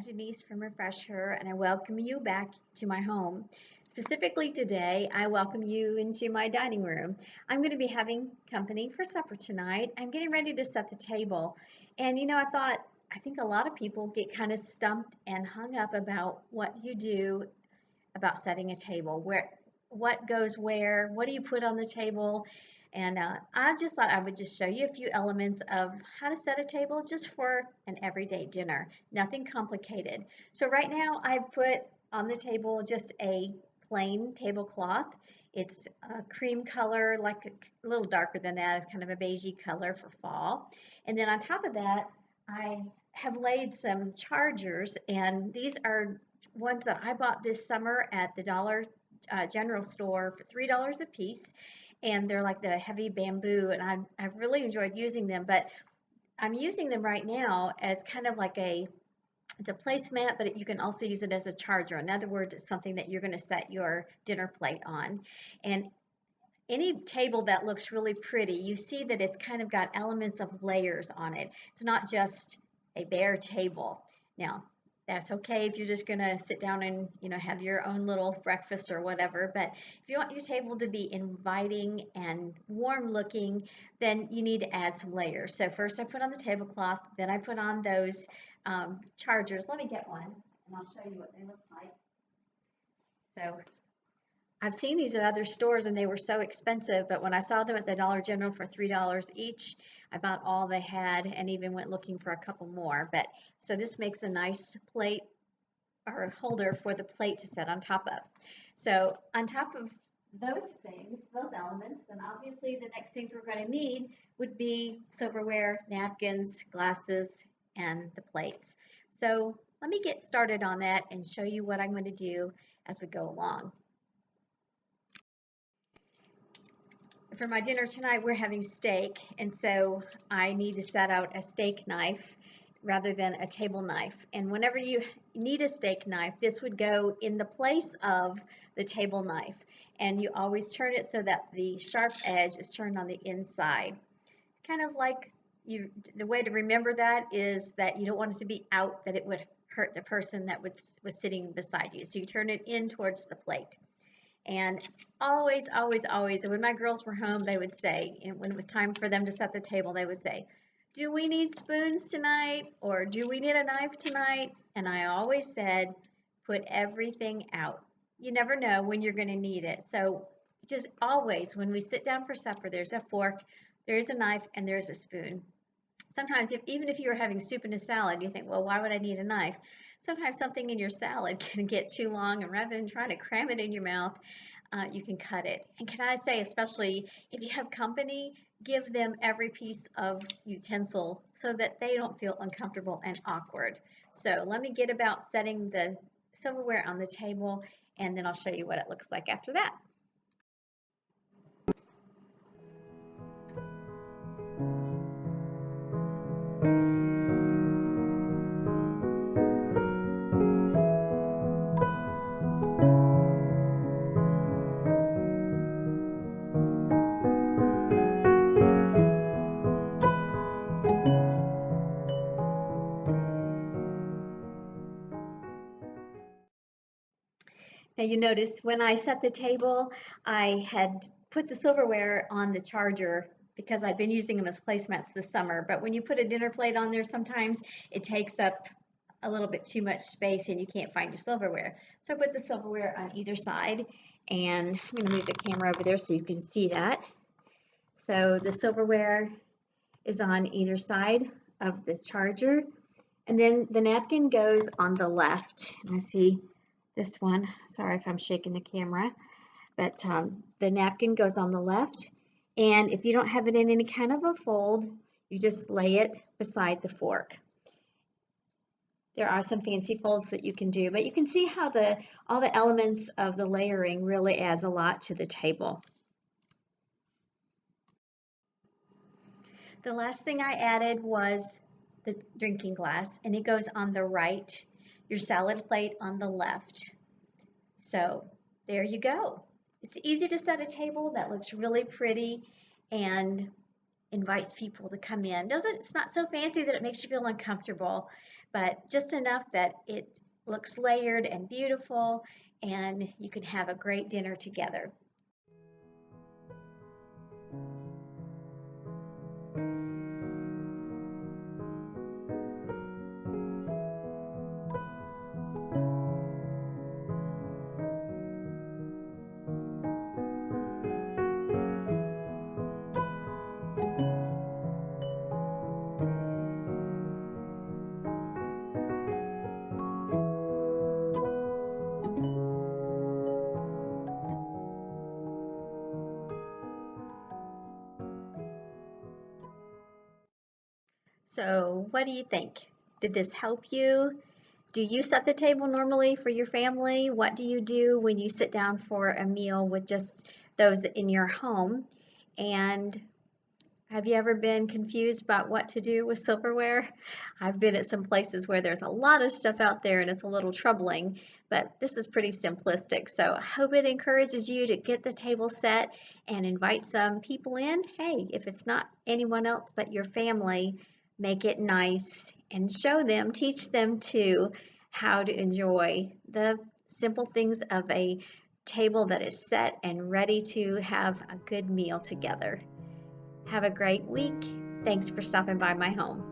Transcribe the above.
I'm Denise from Refresher, and I welcome you back to my home. Specifically today, I welcome you into my dining room. I'm going to be having company for supper tonight. I'm getting ready to set the table. And I think a lot of people get kind of stumped and hung up about what you do about setting a table. What goes where, what do you put on the table? And I just thought I would just show you a few elements of how to set a table just for an everyday dinner. Nothing complicated. So right now I've put on the table just a plain tablecloth. It's a cream color, like a little darker than that. It's kind of a beigey color for fall. And then on top of that, I have laid some chargers, and these are ones that I bought this summer at the Dollar General store for $3 a piece, and they're like the heavy bamboo, and I've really enjoyed using them. But I'm using them right now as kind of like it's a placemat, but you can also use it as a charger. In other words, it's something that you're going to set your dinner plate on. And any table that looks really pretty, you see that it's kind of got elements of layers on it. It's not just a bare table. Now, that's okay if you're just gonna sit down and have your own little breakfast or whatever, but if you want your table to be inviting and warm looking, then you need to add some layers. So first I put on the tablecloth, then I put on those chargers. Let me get one and I'll show you what they look like. So I've seen these at other stores and they were so expensive, but when I saw them at the Dollar General for $3 each, I bought all they had and even went looking for a couple more. But so this makes a nice plate or a holder for the plate to set on top of. So on top of those things, those elements, then obviously the next things we're going to need would be silverware, napkins, glasses, and the plates. So let me get started on that and show you what I'm going to do as we go along. For my dinner tonight, we're having steak, and so I need to set out a steak knife rather than a table knife. And whenever you need a steak knife, this would go in the place of the table knife. And you always turn it so that the sharp edge is turned on the inside. Kind of like the way to remember that is that you don't want it to be out, that it would hurt the person that was sitting beside you. So you turn it in towards the plate. And always, always, always, when my girls were home, they would say, and when it was time for them to set the table, they would say, do we need spoons tonight? Or do we need a knife tonight? And I always said, put everything out. You never know when you're going to need it. So just always, when we sit down for supper, there's a fork, there's a knife, and there's a spoon. Sometimes, even if you were having soup and a salad, you think, well, why would I need a knife? Sometimes something in your salad can get too long, and rather than trying to cram it in your mouth, you can cut it. And can I say, especially if you have company, give them every piece of utensil so that they don't feel uncomfortable and awkward. So let me get about setting the silverware on the table, and then I'll show you what it looks like after that. Now you notice when I set the table, I had put the silverware on the charger because I've been using them as placemats this summer. But when you put a dinner plate on there, sometimes it takes up a little bit too much space and you can't find your silverware. So I put the silverware on either side, and I'm going to move the camera over there so you can see that. So the silverware is on either side of the charger, and then the napkin goes on the left. And I see this one, sorry if I'm shaking the camera, but the napkin goes on the left, and if you don't have it in any kind of a fold, you just lay it beside the fork. There are some fancy folds that you can do, but you can see how all the elements of the layering really adds a lot to the table. The last thing I added was the drinking glass, and it goes on the right, your salad plate on the left. So there you go. It's easy to set a table that looks really pretty and invites people to come in. It's not so fancy that it makes you feel uncomfortable, but just enough that it looks layered and beautiful, and you can have a great dinner together. So, what do you think? Did this help you? Do you set the table normally for your family? What do you do when you sit down for a meal with just those in your home? And have you ever been confused about what to do with silverware? I've been at some places where there's a lot of stuff out there and it's a little troubling, but this is pretty simplistic. So I hope it encourages you to get the table set and invite some people in. Hey, if it's not anyone else but your family, make it nice and show them, teach them too, how to enjoy the simple things of a table that is set and ready to have a good meal together. Have a great week. Thanks for stopping by my home.